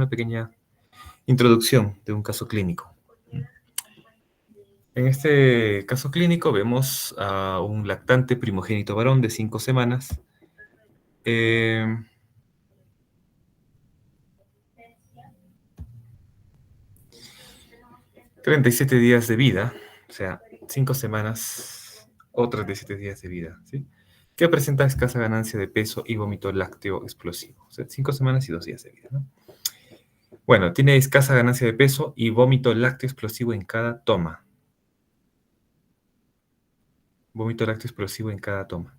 una pequeña introducción de un caso clínico. En este caso clínico vemos a un lactante primogénito varón de 5 semanas. 37 días de vida, o sea, 5 semanas o 37 días de vida, ¿sí? Que presenta escasa ganancia de peso y vómito lácteo explosivo. O sea, 5 semanas y 2 días de vida, ¿no? Bueno, tiene escasa ganancia de peso y vómito lácteo explosivo en cada toma. Vómito lácteo explosivo en cada toma.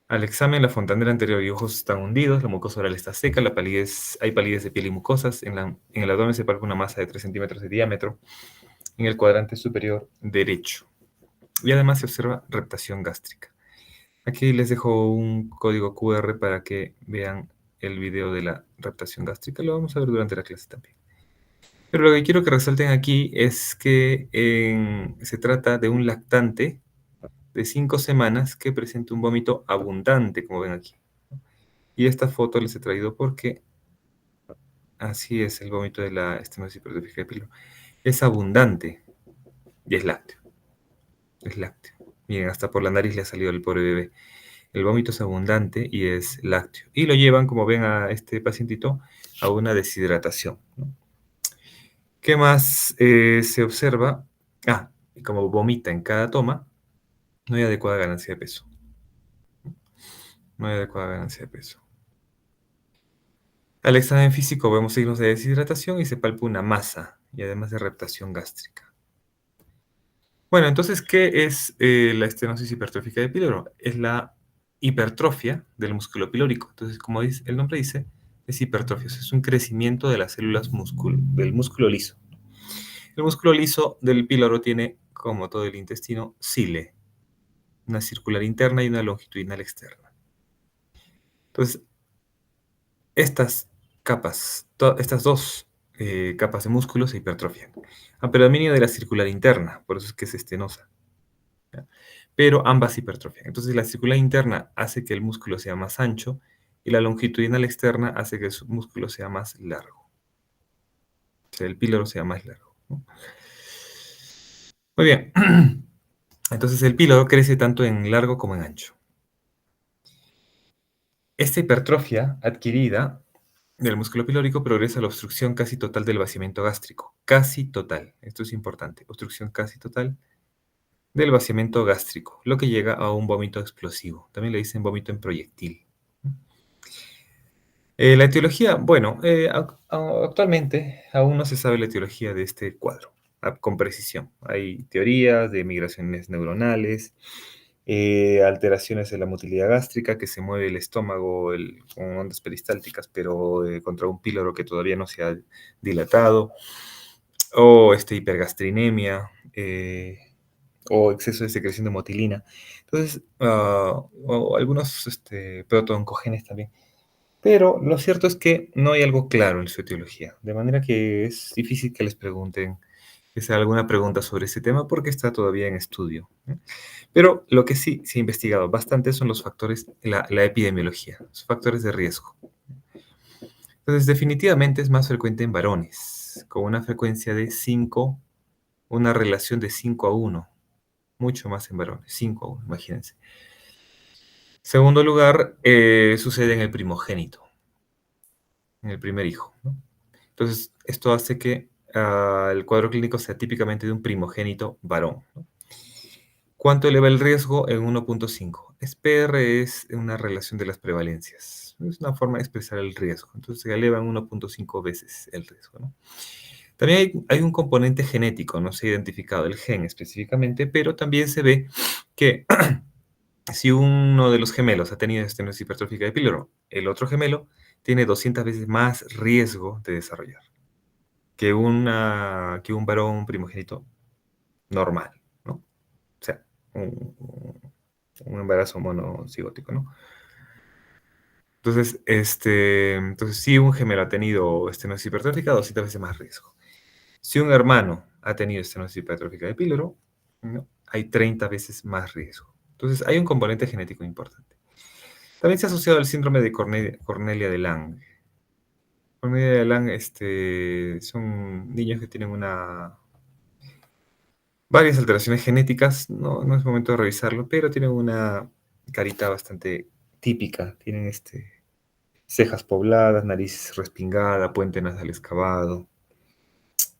Al examen, la fontanela anterior y ojos están hundidos, la mucosa oral está seca, hay palidez de piel y mucosas, en el abdomen se palpa una masa de 3 centímetros de diámetro en el cuadrante superior derecho. Y además se observa reptación gástrica. Aquí les dejo un código QR para que vean el video de la reptación gástrica. Lo vamos a ver durante la clase también. Pero lo que quiero que resalten aquí es que se trata de un lactante de 5 semanas que presenta un vómito abundante, como ven aquí. Y esta foto les he traído porque así es el vómito de la estenosis hipertrófica de píloro. Es abundante y es lácteo. Es lácteo. Miren, hasta por la nariz le ha salido el pobre bebé. El vómito es abundante y es lácteo. Y lo llevan, como ven a este pacientito, a una deshidratación, ¿no? ¿Qué más se observa? Y como vomita en cada toma, no hay adecuada ganancia de peso. No hay adecuada ganancia de peso. Al examen físico vemos signos de deshidratación y se palpa una masa y además de reptación gástrica. Bueno, entonces, ¿qué es la estenosis hipertrófica de píloro? Es la hipertrofia del músculo pilórico. Entonces, como el nombre dice, es hipertrofia, es un crecimiento de las células del músculo liso. El músculo liso del píloro tiene, como todo el intestino, cile, una circular interna y una longitudinal externa. Entonces, estas dos capas de músculo se hipertrofian. A predominio de la circular interna, por eso es que es estenosa, ¿ya? Pero ambas hipertrofian. Entonces la circular interna hace que el músculo sea más ancho y la longitudinal externa hace que el músculo sea más largo. O sea, el píloro sea más largo, ¿no? Muy bien. Entonces el píloro crece tanto en largo como en ancho. Esta hipertrofia adquirida del músculo pilórico progresa a la obstrucción casi total del vaciamiento gástrico. Casi total. Esto es importante. Obstrucción casi total del vaciamiento gástrico, lo que llega a un vómito explosivo. También le dicen vómito en proyectil. La etiología, bueno, actualmente aún no se sabe la etiología de este cuadro con precisión. Hay teorías de migraciones neuronales, alteraciones de la motilidad gástrica, que se mueve el estómago con ondas peristálticas, pero contra un píloro que todavía no se ha dilatado, o hipergastrinemia, o exceso de secreción de motilina. Entonces, o algunos protooncogenes también. Pero lo cierto es que no hay algo claro en su etiología, de manera que es difícil que les pregunten, que sea alguna pregunta sobre ese tema, porque está todavía en estudio, ¿eh? Pero lo que sí se ha investigado bastante son los factores, la epidemiología, los factores de riesgo. Entonces, definitivamente es más frecuente en varones, con una frecuencia de 5, una relación de 5 a 1, mucho más en varones, 5 a 1, imagínense. Segundo lugar, sucede en el primogénito, en el primer hijo, ¿no? Entonces, esto hace que el cuadro clínico sea típicamente de un primogénito varón, ¿no? ¿Cuánto eleva el riesgo? En 1.5. PR es una relación de las prevalencias. Es una forma de expresar el riesgo. Entonces, se eleva en 1.5 veces el riesgo, ¿no? También hay un componente genético, no se ha identificado el gen específicamente, pero también se ve que si uno de los gemelos ha tenido estenosis hipertrófica de píloro, el otro gemelo tiene 200 veces más riesgo de desarrollar que un varón primogénito normal, ¿no? O sea, un embarazo monocigótico, ¿no? Entonces, si un gemelo ha tenido estenosis hipertrófica, 200 veces más riesgo. Si un hermano ha tenido estenosis hipertrófica de píloro, ¿no?, hay 30 veces más riesgo. Entonces, hay un componente genético importante. También se ha asociado al síndrome de Cornelia de Lange. Cornelia y Alan son niños que tienen varias alteraciones genéticas. No es momento de revisarlo, pero tienen una carita bastante típica. Tienen cejas pobladas, nariz respingada, puente nasal excavado.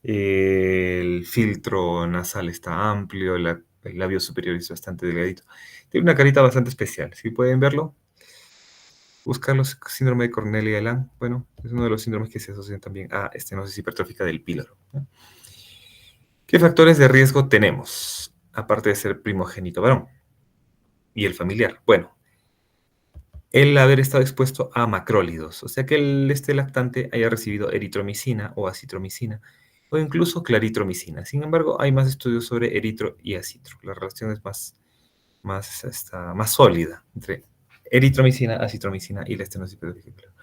El filtro nasal está amplio, el labio superior es bastante delgadito. Tiene una carita bastante especial. Si pueden verlo, buscarlo, síndrome de Cornelia y Alan. Bueno, es uno de los síndromes que se asocian también a estenosis hipertrófica del píloro, ¿no? ¿Qué factores de riesgo tenemos? Aparte de ser primogénito varón y el familiar. Bueno, el haber estado expuesto a macrólidos, o sea que este lactante haya recibido eritromicina o acitromicina o incluso claritromicina. Sin embargo, hay más estudios sobre eritro y acitro. La relación es más sólida entre eritromicina, acitromicina y la estenosis hipertrófica.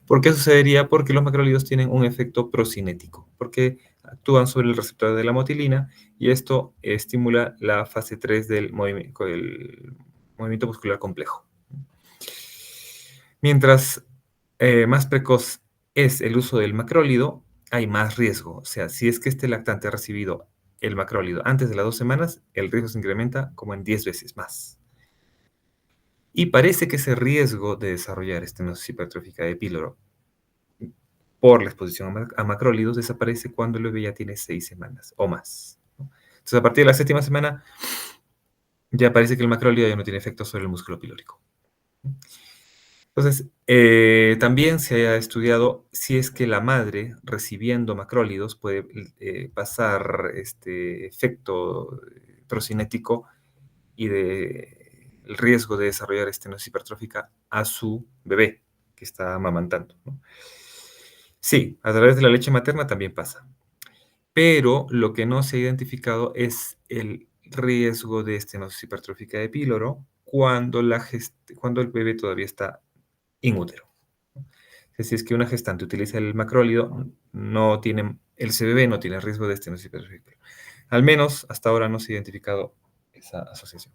¿Por qué sucedería? Porque los macrólidos tienen un efecto procinético, porque actúan sobre el receptor de la motilina y esto estimula la fase 3 del movimiento muscular complejo. Mientras más precoz es el uso del macrólido, hay más riesgo. O sea, si es que este lactante ha recibido el macrólido antes de las 2 semanas, el riesgo se incrementa como en 10 veces más. Y parece que ese riesgo de desarrollar estenosis hipertrófica de píloro por la exposición a macrólidos desaparece cuando el bebé ya tiene 6 semanas o más, ¿no? Entonces, a partir de la 7ª semana, ya parece que el macrólido ya no tiene efecto sobre el músculo pilórico. Entonces, también se ha estudiado si es que la madre recibiendo macrólidos puede pasar este efecto procinético y el riesgo de desarrollar estenosis hipertrófica a su bebé que está amamantando, ¿no? Sí, a través de la leche materna también pasa, pero lo que no se ha identificado es el riesgo de estenosis hipertrófica de píloro cuando el bebé todavía está inútero. Si es que una gestante utiliza el macrólido, el bebé no tiene riesgo de estenosis hipertrófica. Al menos hasta ahora no se ha identificado esa asociación.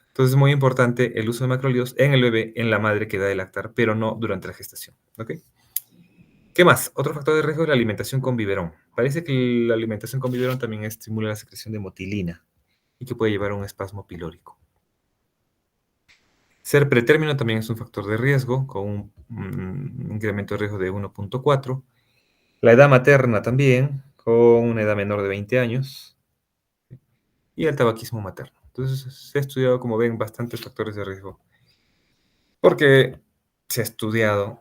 Entonces es muy importante el uso de macrólidos en el bebé, en la madre que da de lactar, pero no durante la gestación. ¿Ok? ¿Qué más? Otro factor de riesgo es la alimentación con biberón. Parece que la alimentación con biberón también estimula la secreción de motilina y que puede llevar a un espasmo pilórico. Ser pretérmino también es un factor de riesgo, con un incremento de riesgo de 1.4. La edad materna también, con una edad menor de 20 años. Y el tabaquismo materno. Entonces, se ha estudiado, como ven, bastantes factores de riesgo. Porque se ha estudiado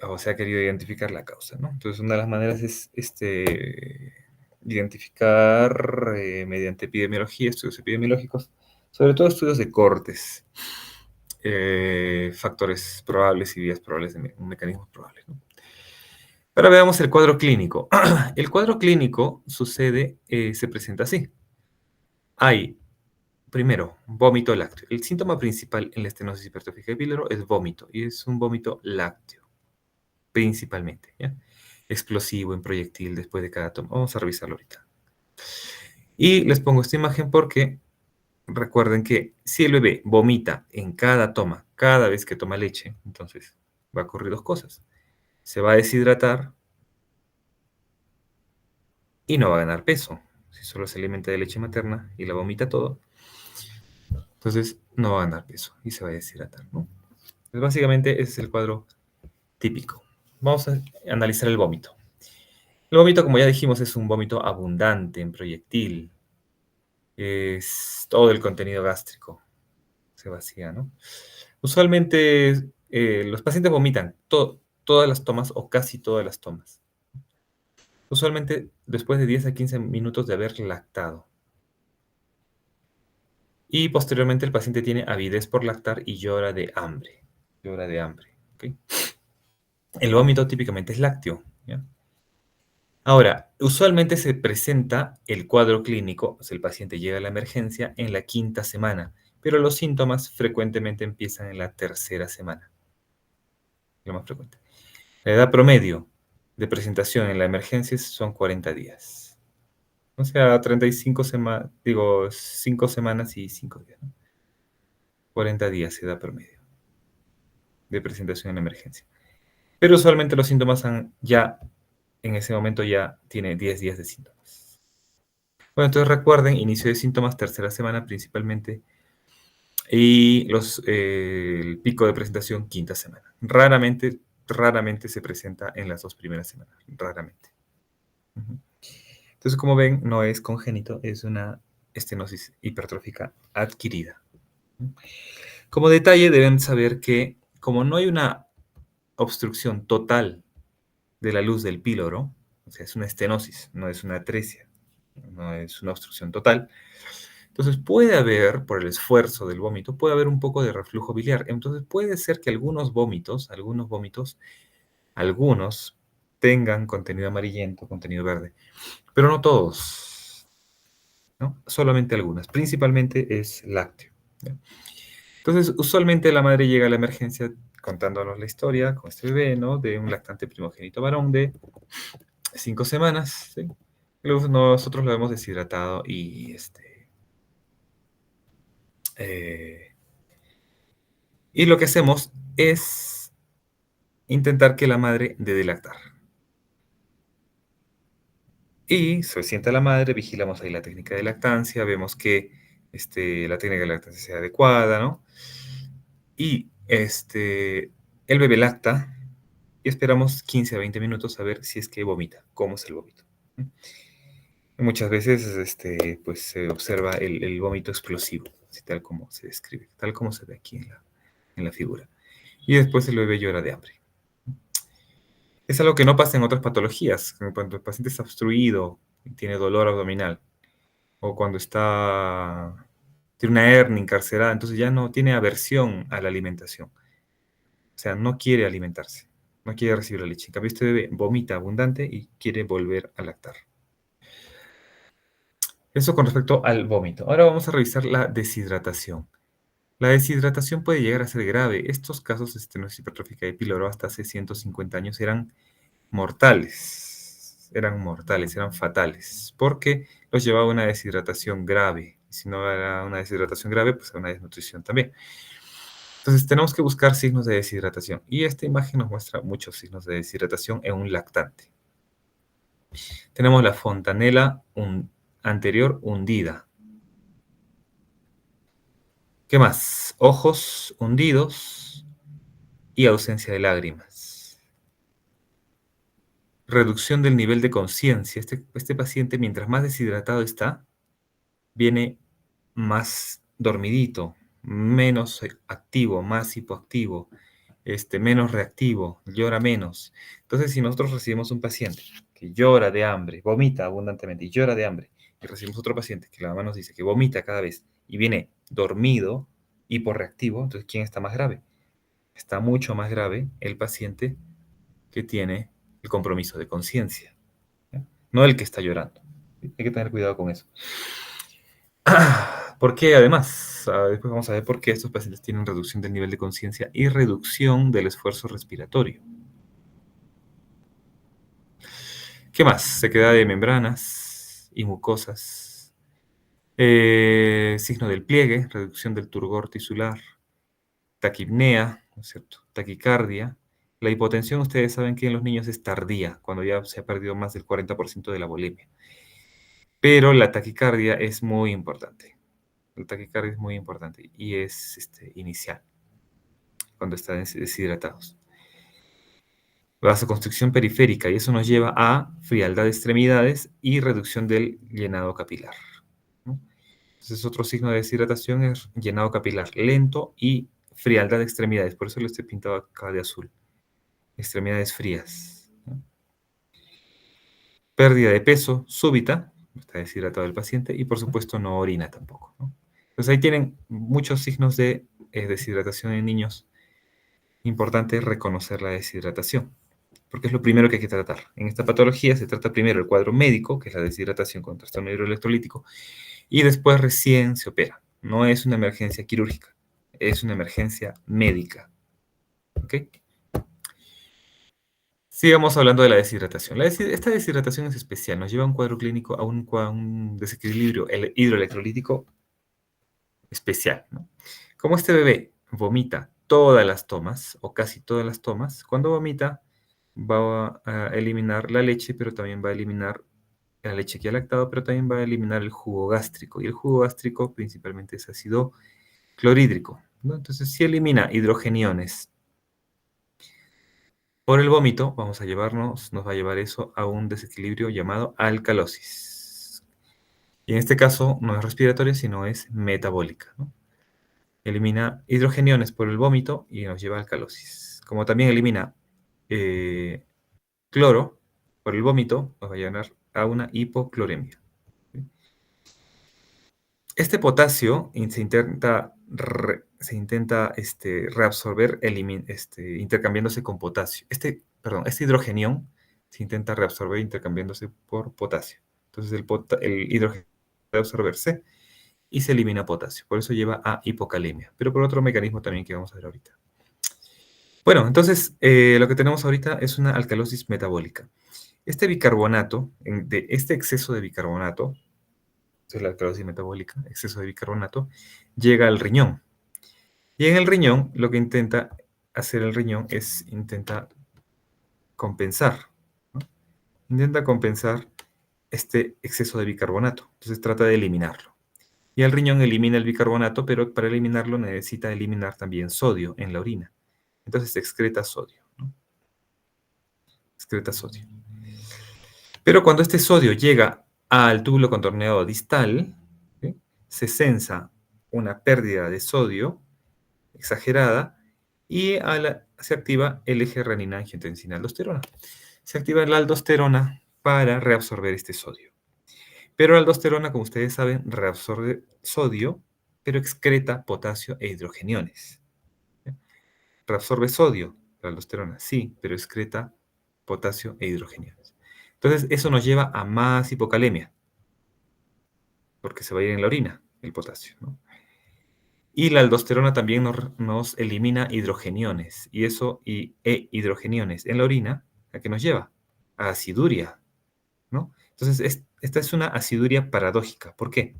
o se ha querido identificar la causa, ¿no? Entonces, una de las maneras es identificar mediante epidemiología, estudios epidemiológicos, sobre todo estudios de cortes, factores probables y vías probables, mecanismos probables, ¿no? Ahora veamos el cuadro clínico. El cuadro clínico se presenta así. Hay, primero, vómito lácteo. El síntoma principal en la estenosis hipertrófica de píloro es vómito, y es un vómito lácteo, principalmente, ¿ya? Explosivo, en proyectil, después de cada toma. Vamos a revisarlo ahorita. Y les pongo esta imagen porque recuerden que si el bebé vomita en cada toma, cada vez que toma leche, entonces va a ocurrir dos cosas. Se va a deshidratar y no va a ganar peso. Si solo se alimenta de leche materna y la vomita todo, entonces no va a ganar peso y se va a deshidratar, ¿no? Pues básicamente ese es el cuadro típico. Vamos a analizar el vómito. El vómito, como ya dijimos, es un vómito abundante en proyectil. Es todo el contenido gástrico se vacía, ¿no? Usualmente los pacientes vomitan todas las tomas o casi todas las tomas. Usualmente después de 10 a 15 minutos de haber lactado. Y posteriormente el paciente tiene avidez por lactar y llora de hambre. Llora de hambre. ¿Ok? El vómito típicamente es lácteo, ¿ya? Ahora, usualmente se presenta el cuadro clínico, o sea, el paciente llega a la emergencia en la 5ª semana, pero los síntomas frecuentemente empiezan en la 3ª semana, lo más frecuente. La edad promedio de presentación en la emergencia son 40 días. O sea, 35 semanas, 5 semanas y 5 días, ¿no? 40 días edad promedio de presentación en la emergencia. Pero usualmente los síntomas ya, en ese momento ya tiene 10 días de síntomas. Bueno, entonces recuerden, inicio de síntomas, tercera semana principalmente, y el pico de presentación, quinta semana. Raramente se presenta en las 2 primeras semanas, raramente. Ujú. Entonces, como ven, no es congénito, es una estenosis hipertrófica adquirida. Como detalle, deben saber que como no hay una obstrucción total de la luz del píloro, o sea, es una estenosis, no es una atresia, no es una obstrucción total. Entonces puede haber, por el esfuerzo del vómito, puede haber un poco de reflujo biliar. Entonces puede ser que algunos tengan contenido amarillento, contenido verde, pero no todos, ¿no? Solamente algunas. Principalmente es lácteo, ¿ya? Entonces, usualmente la madre llega a la emergencia contándonos la historia con este bebé, ¿no? De un lactante primogénito varón de 5 semanas, ¿sí? Luego nosotros lo hemos deshidratado eh, y lo que hacemos es intentar que la madre dé de lactar. Y se sienta la madre, vigilamos ahí la técnica de lactancia, vemos que la técnica de lactancia sea adecuada, ¿no? Y el bebé lacta y esperamos 15 a 20 minutos a ver si es que vomita, cómo es el vómito. Muchas veces pues, se observa el vómito explosivo, así tal como se describe, tal como se ve aquí en la figura. Y después el bebé llora de hambre. Es algo que no pasa en otras patologías, como cuando el paciente está obstruido y tiene dolor abdominal, o cuando tiene una hernia encarcerada, entonces ya no tiene aversión a la alimentación. O sea, no quiere alimentarse, no quiere recibir la leche. En cambio, este bebé vomita abundante y quiere volver a lactar. Eso con respecto al vómito. Ahora vamos a revisar la deshidratación. La deshidratación puede llegar a ser grave. Estos casos de estenosis hipertrófica de píloro hasta hace 150 años eran mortales, eran fatales, porque los llevaba a una deshidratación grave. Y si no era una deshidratación grave, pues a una desnutrición también. Entonces tenemos que buscar signos de deshidratación. Y esta imagen nos muestra muchos signos de deshidratación en un lactante. Tenemos la fontanela anterior hundida. ¿Qué más? Ojos hundidos y ausencia de lágrimas. Reducción del nivel de conciencia. Este paciente, mientras más deshidratado está, viene más dormidito, menos activo, más hipoactivo, menos reactivo, llora menos. Entonces, si nosotros recibimos un paciente que llora de hambre, vomita abundantemente y llora de hambre, y recibimos otro paciente que la mamá nos dice que vomita cada vez y viene dormido, hiporreactivo, entonces, ¿quién está más grave? Está mucho más grave el paciente que tiene el compromiso de conciencia, ¿ya? No el que está llorando. Hay que tener cuidado con eso. ¿Por qué además? Después vamos a ver por qué estos pacientes tienen reducción del nivel de conciencia y reducción del esfuerzo respiratorio. ¿Qué más? Sequedad de membranas y mucosas. Signo del pliegue, reducción del turgor tisular, taquipnea, ¿no es cierto? Taquicardia. La hipotensión, ustedes saben que en los niños es tardía, cuando ya se ha perdido más del 40% de la volemia. Pero la taquicardia es muy importante. La taquicardia es muy importante y es inicial, cuando están deshidratados. Vasoconstricción periférica, y eso nos lleva a frialdad de extremidades y reducción del llenado capilar, ¿no? Entonces, otro signo de deshidratación es llenado capilar lento y frialdad de extremidades. Por eso lo estoy pintado acá de azul. Extremidades frías, ¿no? Pérdida de peso súbita, está deshidratado el paciente, y por supuesto no orina tampoco, ¿no? Entonces ahí tienen muchos signos de deshidratación en niños. Importante reconocer la deshidratación, porque es lo primero que hay que tratar. En esta patología se trata primero el cuadro médico, que es la deshidratación con trastorno hidroelectrolítico, y después recién se opera. No es una emergencia quirúrgica, es una emergencia médica. ¿Ok? Sigamos hablando de la deshidratación. Esta deshidratación es especial, nos lleva a un cuadro clínico, a un desequilibrio hidroelectrolítico especial, ¿no? Como este bebé vomita todas las tomas, o casi todas las tomas, cuando vomita, va a eliminar la leche, pero también va a eliminar la leche que ha lactado, pero también va a eliminar el jugo gástrico. Y el jugo gástrico principalmente es ácido clorhídrico, ¿no? Entonces, si elimina hidrogeniones por el vómito, nos va a llevar eso a un desequilibrio llamado alcalosis. Y en este caso no es respiratoria, sino es metabólica, ¿no? Elimina hidrogeniones por el vómito y nos lleva a alcalosis. Como también elimina eh, cloro por el vómito, nos va a llevar a una hipocloremia. Este potasio se intenta reabsorber intercambiándose con potasio. Este hidrogenión se intenta reabsorber intercambiándose por potasio. Entonces el hidrógeno puede absorberse y se elimina potasio. Por eso lleva a hipocalemia, pero por otro mecanismo también que vamos a ver ahorita. Bueno, entonces lo que tenemos ahorita es una alcalosis metabólica. Este bicarbonato, de este exceso de bicarbonato, es la alcalosis metabólica, exceso de bicarbonato, llega al riñón. Y en el riñón, lo que intenta hacer el riñón es intenta compensar, ¿no? Intenta compensar este exceso de bicarbonato. Entonces trata de eliminarlo. Y el riñón elimina el bicarbonato, pero para eliminarlo necesita eliminar también sodio en la orina. Entonces excreta sodio, ¿no? Excreta sodio. Pero cuando este sodio llega al túbulo contorneado distal, ¿sí? Se sensa una pérdida de sodio exagerada y se activa el eje renina-angiotensina-aldosterona. Se activa la aldosterona para reabsorber este sodio. Pero la aldosterona, como ustedes saben, reabsorbe sodio, pero excreta potasio e hidrogeniones. ¿Sí? Reabsorbe sodio, la aldosterona, sí, pero excreta potasio e hidrogeniones. Entonces, eso nos lleva a más hipocalemia, porque se va a ir en la orina el potasio, ¿no? Y la aldosterona también nos elimina hidrogeniones, e hidrogeniones en la orina, ¿a qué nos lleva? A aciduria, ¿no? Entonces, esta es una aciduria paradójica. ¿Por qué?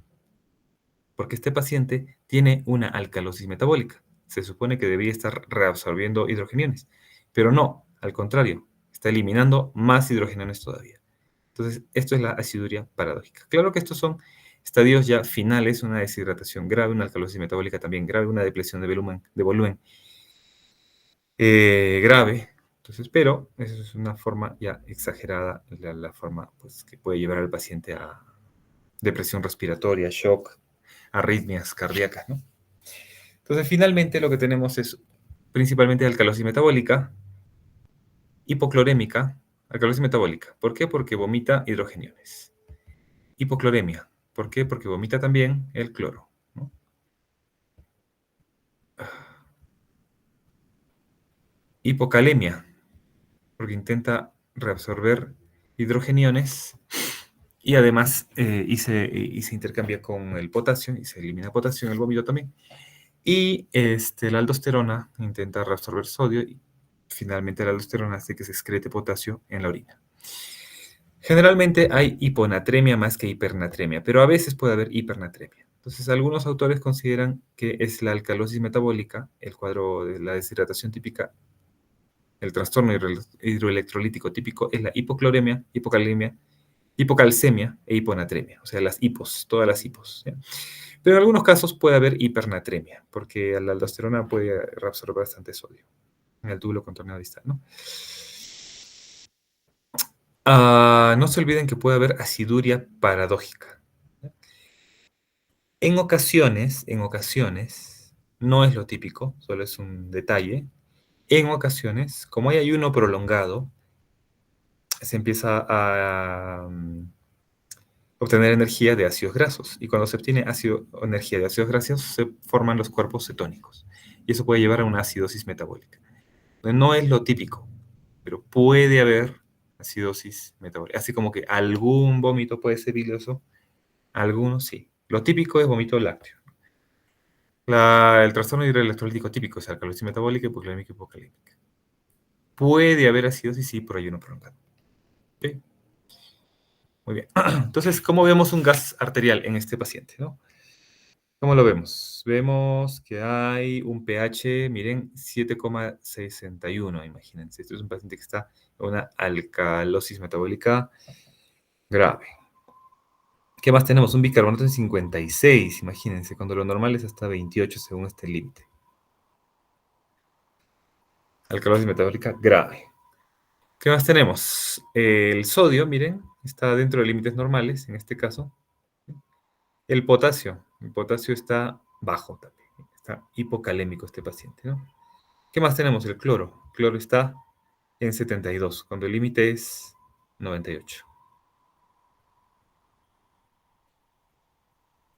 Porque este paciente tiene una alcalosis metabólica. Se supone que debería estar reabsorbiendo hidrogeniones, pero no, al contrario, está eliminando más hidrogeniones todavía. Entonces, esto es la aciduria paradójica. Claro que estos son estadios ya finales, una deshidratación grave, una alcalosis metabólica también grave, una depresión de volumen grave. Entonces, pero eso es una forma ya exagerada, la forma pues, que puede llevar al paciente a depresión respiratoria, shock, arritmias cardíacas, ¿no? Entonces, finalmente lo que tenemos es principalmente alcalosis metabólica, hipoclorémica, alcalosis metabólica. ¿Por qué? Porque vomita hidrogeniones. Hipocloremia. ¿Por qué? Porque vomita también el cloro, ¿no? Hipocalemia, porque intenta reabsorber hidrogeniones y además y se intercambia con el potasio y se elimina potasio en el vómito también. Y la aldosterona intenta reabsorber sodio y finalmente la aldosterona hace que se excrete potasio en la orina. Generalmente hay hiponatremia más que hipernatremia, pero a veces puede haber hipernatremia. Entonces, algunos autores consideran que es la alcalosis metabólica, el cuadro de la deshidratación típica, el trastorno hidroelectrolítico típico es la hipocloremia, hipocalemia, hipocalcemia e hiponatremia, o sea, las hipos, todas las hipos, ¿ya? Pero en algunos casos puede haber hipernatremia, porque la aldosterona puede reabsorber bastante sodio en el túbulo contorneado distal, ¿no? No se olviden que puede haber aciduria paradójica. En ocasiones, no es lo típico, solo es un detalle. En ocasiones, como hay ayuno prolongado, se empieza a obtener energía de ácidos grasos. Y cuando se obtiene energía de ácidos grasos, se forman los cuerpos cetónicos. Y eso puede llevar a una acidosis metabólica. No es lo típico, pero puede haber acidosis metabólica. Así como que algún vómito puede ser bilioso, algunos sí. Lo típico es vómito lácteo. El trastorno hidroelectrolítico típico es alcalosis metabólica, hipoglucémica y hipocalémica. Puede haber acidosis, sí, por ayuno prolongado. ¿Ok? Muy bien. Entonces, ¿cómo vemos un gas arterial en este paciente, no? ¿Cómo lo vemos? Vemos que hay un pH, miren, 7,61, imagínense. Este es un paciente que está una alcalosis metabólica grave. ¿Qué más tenemos? Un bicarbonato en 56, imagínense, cuando lo normal es hasta 28 según este límite. Alcalosis metabólica grave. ¿Qué más tenemos? El sodio, miren, está dentro de límites normales, en este caso. El potasio está bajo también. Está hipocalémico este paciente, ¿no? ¿Qué más tenemos? El cloro. El cloro está en 72, cuando el límite es 98.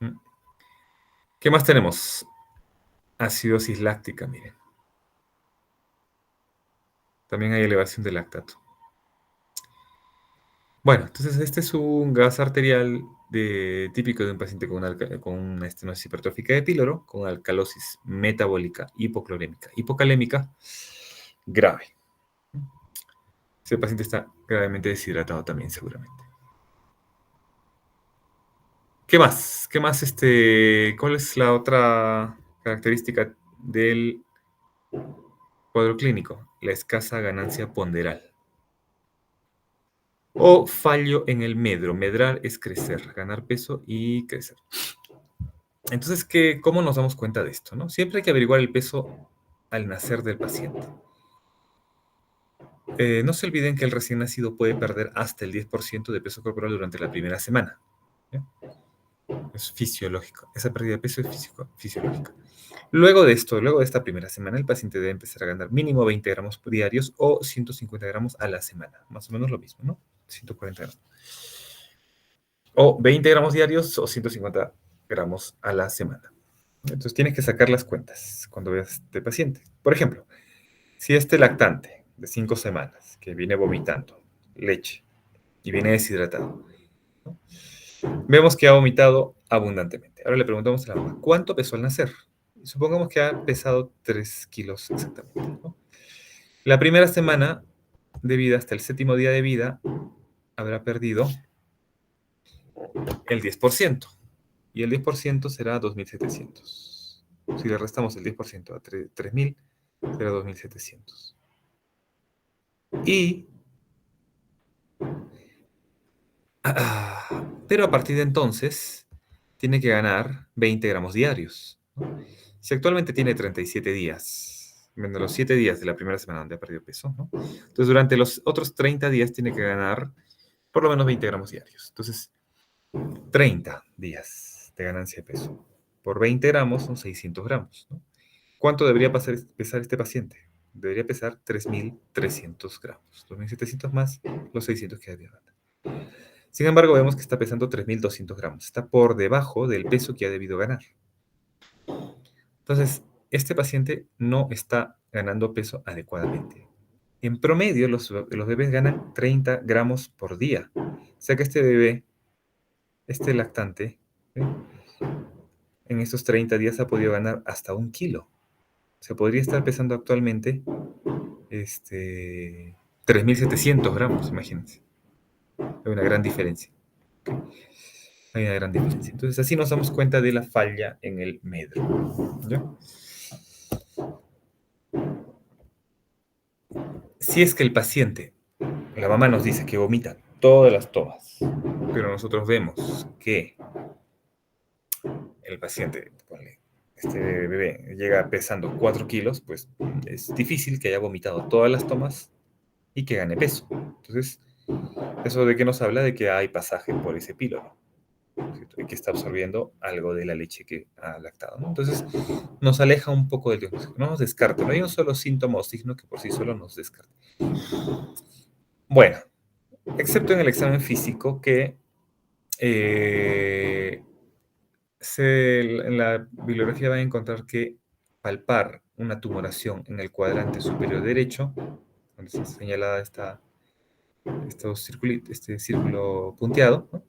¿Mm? ¿Qué más tenemos? Acidosis láctica, miren. También hay elevación de lactato. Bueno, entonces este es un gas arterial típico de un paciente con una estenosis hipertrófica de píloro, con alcalosis metabólica hipoclorémica, hipocalémica grave. Ese paciente está gravemente deshidratado también, seguramente. ¿Qué más? ¿Qué más? ¿Cuál es la otra característica del cuadro clínico? La escasa ganancia ponderal. O fallo en el medro. Medrar es crecer, ganar peso y crecer. Entonces, ¿cómo nos damos cuenta de esto, no? Siempre hay que averiguar el peso al nacer del paciente. No se olviden que el recién nacido puede perder hasta el 10% de peso corporal durante la primera semana. ¿Ya? Es fisiológico. Esa pérdida de peso es fisiológica. Luego de esto, luego de esta primera semana, el paciente debe empezar a ganar mínimo 20 gramos diarios o 150 gramos a la semana. Más o menos lo mismo, ¿no? 140 gramos. O 20 gramos diarios o 150 gramos a la semana. Entonces tienes que sacar las cuentas cuando veas a este paciente. Por ejemplo, si este lactante de 5 semanas que viene vomitando leche y viene deshidratado, ¿no? Vemos que ha vomitado abundantemente. Ahora le preguntamos a la mamá, ¿cuánto pesó al nacer? Supongamos que ha pesado 3 kilos exactamente, ¿no? La primera semana de vida hasta el séptimo día de vida habrá perdido el 10%. Y el 10% será 2.700. Si le restamos el 10% a 3.000, será 2.700. Y pero a partir de entonces, tiene que ganar 20 gramos diarios, ¿no? Si actualmente tiene 37 días, menos los 7 días de la primera semana donde ha perdido peso, ¿no? Entonces, durante los otros 30 días tiene que ganar por lo menos 20 gramos diarios. Entonces, 30 días de ganancia de peso. Por 20 gramos son 600 gramos, ¿no? ¿Cuánto debería pesar este paciente? Debería pesar 3.300 gramos. 2.700 más los 600 que había ganar. Sin embargo, vemos que está pesando 3.200 gramos. Está por debajo del peso que ha debido ganar. Entonces, este paciente no está ganando peso adecuadamente. En promedio, los bebés ganan 30 gramos por día. O sea que este bebé, este lactante, ¿sí?, en estos 30 días ha podido ganar hasta 1 kilo. O sea, podría estar pesando actualmente 3.700 gramos, imagínense. Hay una gran diferencia. Hay una gran diferencia. Entonces, así nos damos cuenta de la falla en el medro, ¿ya? Si es que el paciente, la mamá nos dice que vomita todas las tomas, pero nosotros vemos que el paciente, este bebé, llega pesando 4 kilos, pues es difícil que haya vomitado todas las tomas y que gane peso. Entonces, ¿eso de qué nos habla? De que hay pasaje por ese píloro, ¿cierto?, y que está absorbiendo algo de la leche que ha lactado, ¿no? Entonces, nos aleja un poco del diagnóstico, no nos descarta, no hay un solo síntoma o signo que por sí solo nos descarte. Bueno, excepto en el examen físico que eh, en la bibliografía va a encontrar que palpar una tumoración en el cuadrante superior derecho, donde está señalada este círculo punteado, ¿no?,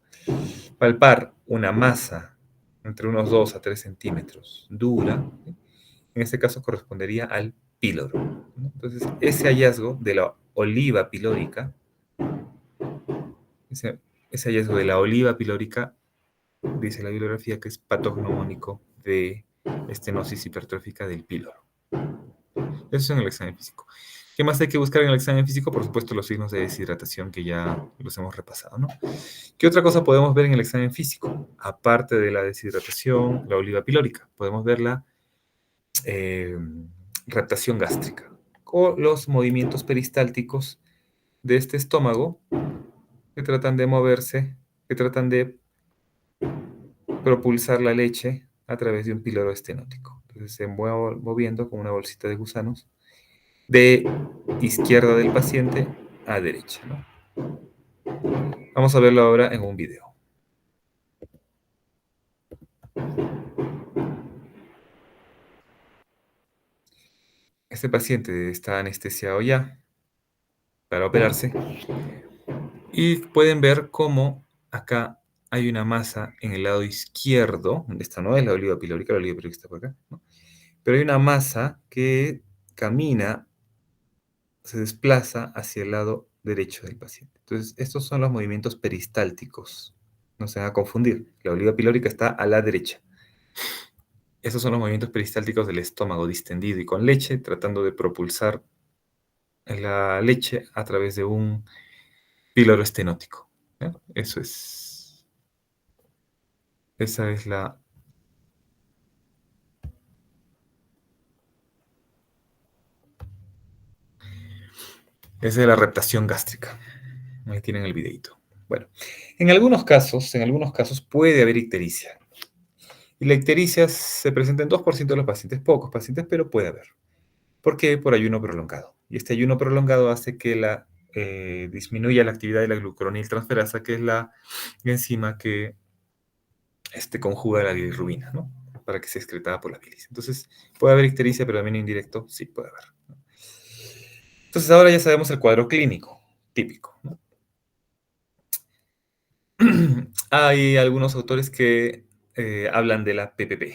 palpar una masa entre unos 2 a 3 centímetros dura, ¿sí?, en este caso correspondería al píloro, ¿no? Entonces, ese hallazgo de la oliva pilórica, ese, ese hallazgo de la oliva pilórica, dice la bibliografía que es patognomónico de estenosis hipertrófica del píloro. Eso es en el examen físico. ¿Qué más hay que buscar en el examen físico? Por supuesto, los signos de deshidratación que ya los hemos repasado, ¿no? ¿Qué otra cosa podemos ver en el examen físico? Aparte de la deshidratación, la oliva pilórica, podemos ver la eh, reptación gástrica o los movimientos peristálticos de este estómago que tratan de moverse, que tratan de propulsar la leche a través de un píloro estenótico. Entonces se mueve moviendo como una bolsita de gusanos de izquierda del paciente a derecha, ¿no? Vamos a verlo ahora en un video. Este paciente está anestesiado ya para operarse y pueden ver cómo acá hay una masa en el lado izquierdo. Esta no es la oliva pilórica está por acá, ¿no? Pero hay una masa que camina, se desplaza hacia el lado derecho del paciente. Entonces, estos son los movimientos peristálticos. No se van a confundir. La oliva pilórica está a la derecha. Esos son los movimientos peristálticos del estómago distendido y con leche, tratando de propulsar la leche a través de un píloro estenótico. ¿Ya? Eso es. Esa es la. Esa es la reptación gástrica. Ahí tienen el videito. Bueno, en algunos casos puede haber ictericia. Y la ictericia se presenta en 2% de los pacientes, pocos pacientes, pero puede haber. ¿Por qué? Por ayuno prolongado. Y este ayuno prolongado hace que disminuya la actividad de la glucuroniltransferasa, que es la enzima que conjuga la bilirrubina, ¿no? Para que sea excretada por la bilis. Entonces, ¿puede haber ictericia, pero también indirecto? Sí, puede haber, ¿no? Entonces, ahora ya sabemos el cuadro clínico típico, ¿no? Hay algunos autores que hablan de la PPP.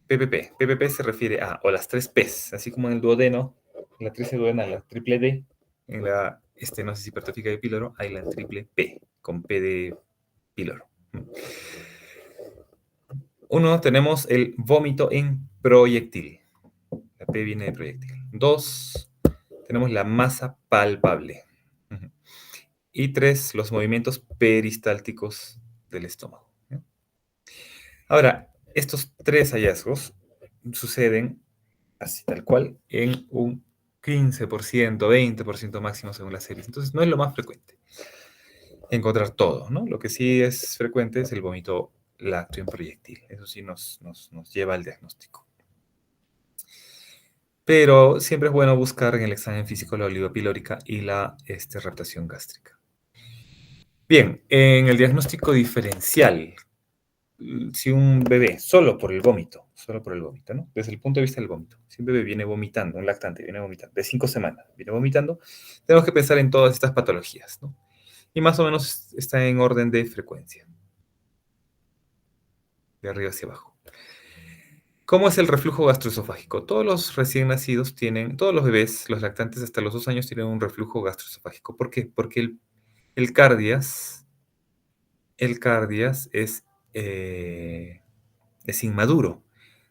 PPP se refiere a, o las tres Ps, así como en el duodeno, la triceduodena, la triple D, en la estenosis hipertrófica de píloro, hay la triple P, con P de píloro. Uno, tenemos el vómito en proyectil. La P viene de proyectil. Dos, tenemos la masa palpable. Ujú. Y tres, los movimientos peristálticos del estómago. ¿Ya? Ahora, estos tres hallazgos suceden así tal cual en un 15%, 20% máximo según las series. Entonces no es lo más frecuente encontrar todo, ¿no? Lo que sí es frecuente es el vómito lácteo en proyectil. Eso sí nos lleva al diagnóstico. Pero siempre es bueno buscar en el examen físico la oliva pilórica y la reptación gástrica. Bien, en el diagnóstico diferencial, si un bebé, solo por el vómito, ¿no? Desde el punto de vista del vómito, si un bebé viene vomitando, un lactante viene vomitando, de 5 semanas, viene vomitando, tenemos que pensar en todas estas patologías, ¿no? Y más o menos está en orden de frecuencia, de arriba hacia abajo. ¿Cómo es el reflujo gastroesofágico? Todos los recién nacidos tienen, todos los bebés, los lactantes hasta los 2 años tienen un reflujo gastroesofágico. ¿Por qué? Porque el cardias, el cardias es inmaduro.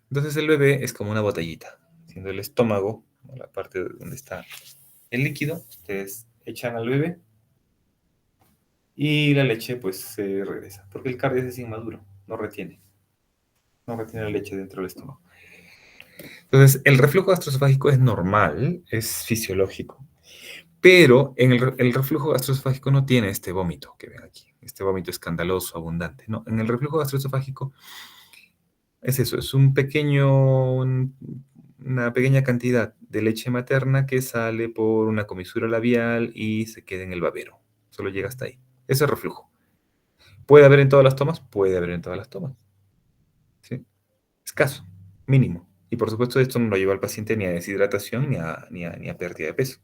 Entonces el bebé es como una botellita, siendo el estómago, la parte donde está el líquido, ustedes echan al bebé y la leche pues se regresa, porque el cardias es inmaduro, no retiene la leche dentro del estómago. Entonces el reflujo gastroesofágico es normal, es fisiológico, pero el reflujo gastroesofágico no tiene este vómito que ven aquí, este vómito escandaloso, abundante, ¿no? En el reflujo gastroesofágico es eso, es una pequeña cantidad de leche materna que sale por una comisura labial y se queda en el babero. Solo llega hasta ahí. Ese es reflujo. ¿Puede haber en todas las tomas? Puede haber en todas las tomas. ¿Sí? Escaso, mínimo. Y por supuesto esto no lo lleva al paciente ni a deshidratación ni a pérdida de peso.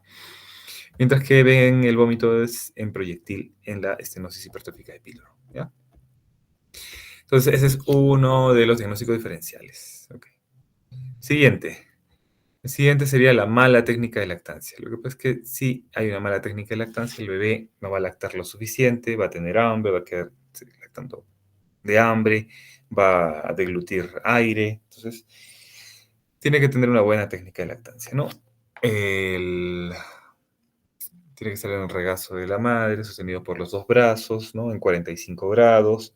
Mientras que ven el vómito es en proyectil en la estenosis hipertrófica de píloro. ¿Ya? Entonces ese es uno de los diagnósticos diferenciales. Okay. Siguiente. El siguiente sería la mala técnica de lactancia. Lo que pasa es que si hay una mala técnica de lactancia, el bebé no va a lactar lo suficiente, va a tener hambre, va a quedar lactando de hambre, va a deglutir aire. Entonces, tiene que tener una buena técnica de lactancia, ¿no? El, tiene que estar en el regazo de la madre, sostenido por los dos brazos, ¿no? En 45 grados,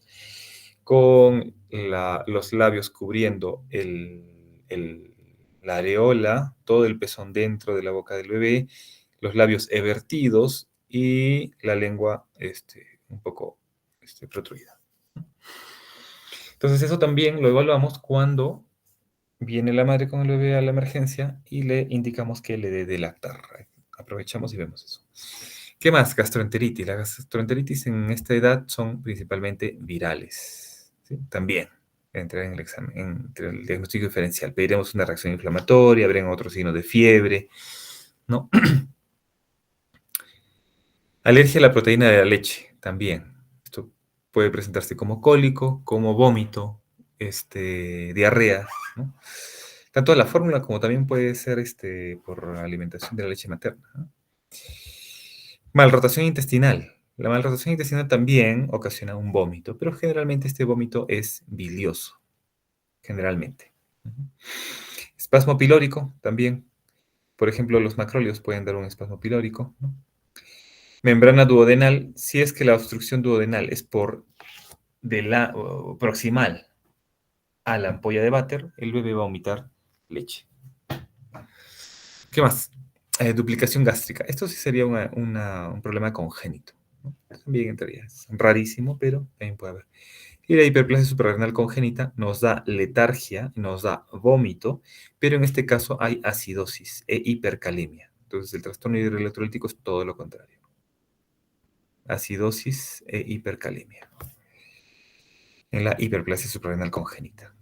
con los labios cubriendo la areola, todo el pezón dentro de la boca del bebé, los labios evertidos y la lengua un poco protruida. Entonces eso también lo evaluamos cuando viene la madre con el bebé a la emergencia y le indicamos que le dé de lactar. Aprovechamos y vemos eso. ¿Qué más? Gastroenteritis. Las gastroenteritis en esta edad son principalmente virales. ¿Sí? También entra en el examen, entre el diagnóstico diferencial. Pediremos una reacción inflamatoria, habrían otros signos de fiebre, ¿no? Alergia a la proteína de la leche, también. Esto puede presentarse como cólico, como vómito, diarrea, ¿no? Tanto la fórmula como también puede ser por alimentación de la leche materna, ¿no? Malrotación intestinal. La malrotación intestinal también ocasiona un vómito, pero generalmente este vómito es bilioso, generalmente. Ujú. Espasmo pilórico también. Por ejemplo, los macróleos pueden dar un espasmo pilórico, ¿no? Membrana duodenal, si es que la obstrucción duodenal es proximal a la ampolla de váter, el bebé va a vomitar leche. ¿Qué más? Duplicación gástrica. Esto sí sería un problema congénito, ¿no? También entraría. Es rarísimo, pero también puede haber. Y la hiperplasia suprarrenal congénita nos da letargia, nos da vómito, pero en este caso hay acidosis e hipercalemia. Entonces el trastorno hidroelectrolítico es todo lo contrario. Acidosis e hipercalemia en la hiperplasia suprarrenal congénita.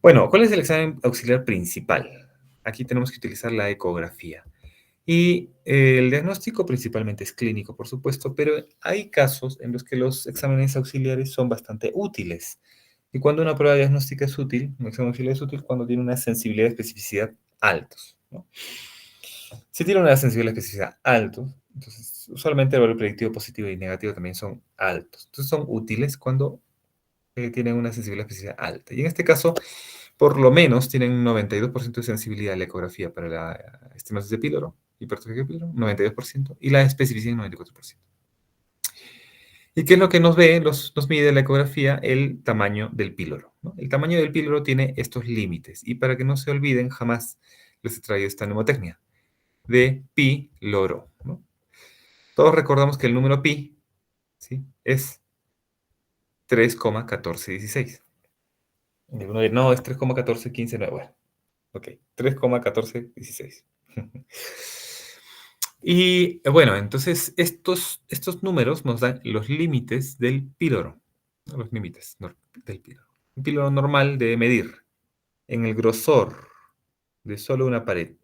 Bueno, ¿cuál es el examen auxiliar principal? Aquí tenemos que utilizar la ecografía. Y el diagnóstico principalmente es clínico, por supuesto, pero hay casos en los que los exámenes auxiliares son bastante útiles. Y cuando una prueba diagnóstica es útil, un examen auxiliar es útil cuando tiene una sensibilidad y especificidad altos, ¿no? Si tiene una sensibilidad y especificidad altos, entonces usualmente el valor predictivo positivo y negativo también son altos. Entonces son útiles cuando tienen una sensibilidad y especificidad alta. Y en este caso, por lo menos tienen un 92% de sensibilidad a la ecografía para la estenosis de píloro, hipertrofia de píloro, 92%, y la especificidad 94%. ¿Y qué es lo que nos mide la ecografía? El tamaño del píloro, ¿no? El tamaño del píloro tiene estos límites, y para que no se olviden, jamás les he traído esta mnemotecnia de pi loro, ¿no? Todos recordamos que el número pi, ¿sí?, es 3,1416. Y uno dice, no, es 3,1415, bueno. Ok, 3,1416. Y bueno, entonces estos números nos dan los límites del píloro, ¿no? Los límites del píloro. Un píloro normal debe medir en el grosor de solo una pared,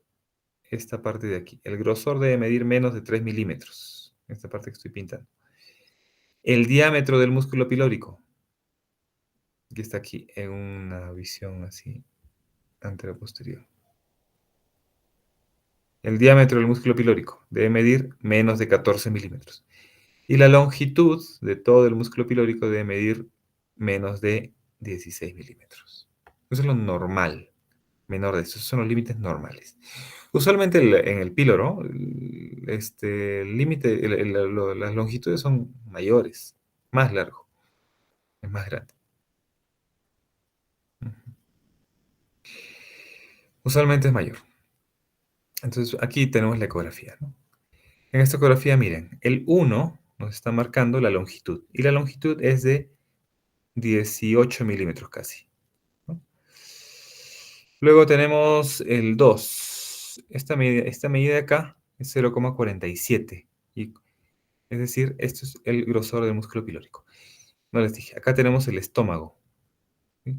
esta parte de aquí. El grosor debe medir menos de 3 milímetros, esta parte que estoy pintando. El diámetro del músculo pilórico, que está aquí en una visión así, anterior-posterior. El diámetro del músculo pilórico debe medir menos de 14 milímetros. Y la longitud de todo el músculo pilórico debe medir menos de 16 milímetros. Eso es lo normal, menor de eso. Esos son los límites normales. Usualmente en el píloro, el límite, las longitudes son mayores, más largo, es más grande. Ujú. Usualmente es mayor. Entonces aquí tenemos la ecografía, ¿no? En esta ecografía, miren, el 1 nos está marcando la longitud. Y la longitud es de 18 milímetros casi, ¿no? Luego tenemos el 2. Esta medida de acá es 0,47. Es decir, esto es el grosor del músculo pilórico. No les dije, acá tenemos el estómago, ¿sí?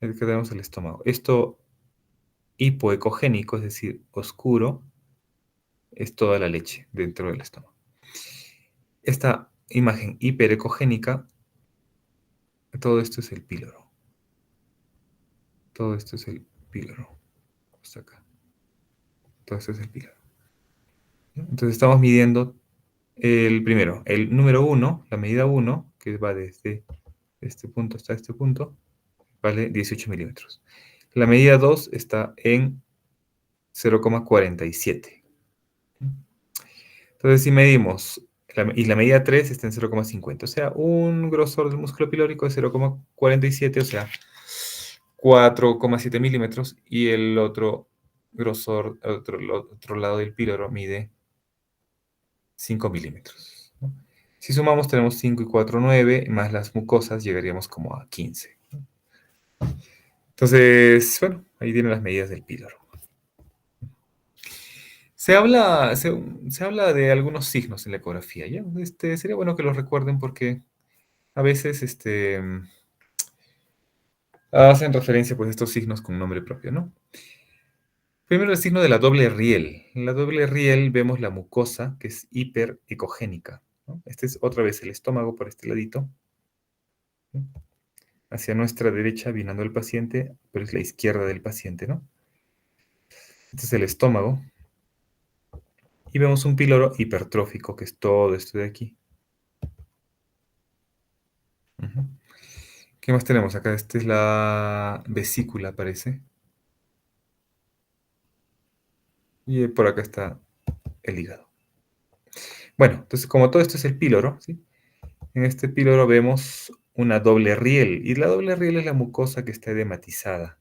Acá tenemos el estómago. Esto hipoecogénico, es decir, oscuro, es toda la leche dentro del estómago. Esta imagen hiperecogénica, todo esto es el píloro. Todo esto es el píloro. Hasta acá. Todo esto es el píloro. Entonces estamos midiendo el primero, el número 1, la medida 1, que va desde este punto hasta este punto, vale 18 milímetros. La medida 2 está en 0,47. Entonces, si medimos, y la medida 3 está en 0,50, o sea, un grosor del músculo pilórico es 0,47, o sea, 4,7 milímetros, y el otro grosor, otro lado del píloro mide 5 milímetros, ¿no? Si sumamos, tenemos 5 y 4, 9, más las mucosas, llegaríamos como a 15. Entonces, bueno, ahí tienen las medidas del píloro. Se habla de algunos signos en la ecografía, ¿ya? Sería bueno que los recuerden porque a veces hacen referencia pues, a estos signos con nombre propio, ¿no? Primero el signo de la doble riel. En la doble riel vemos la mucosa, que es hiperecogénica, ¿no? Este es otra vez el estómago por este ladito, ¿no? Hacia nuestra derecha, vinando el paciente, pero es la izquierda del paciente, ¿no? Este es el estómago. Y vemos un píloro hipertrófico, que es todo esto de aquí. Ujú. ¿Qué más tenemos acá? Esta es la vesícula, parece. Y por acá está el hígado. Bueno, entonces como todo esto es el píloro, ¿sí? En este píloro vemos una doble riel. Y la doble riel es la mucosa que está edematizada.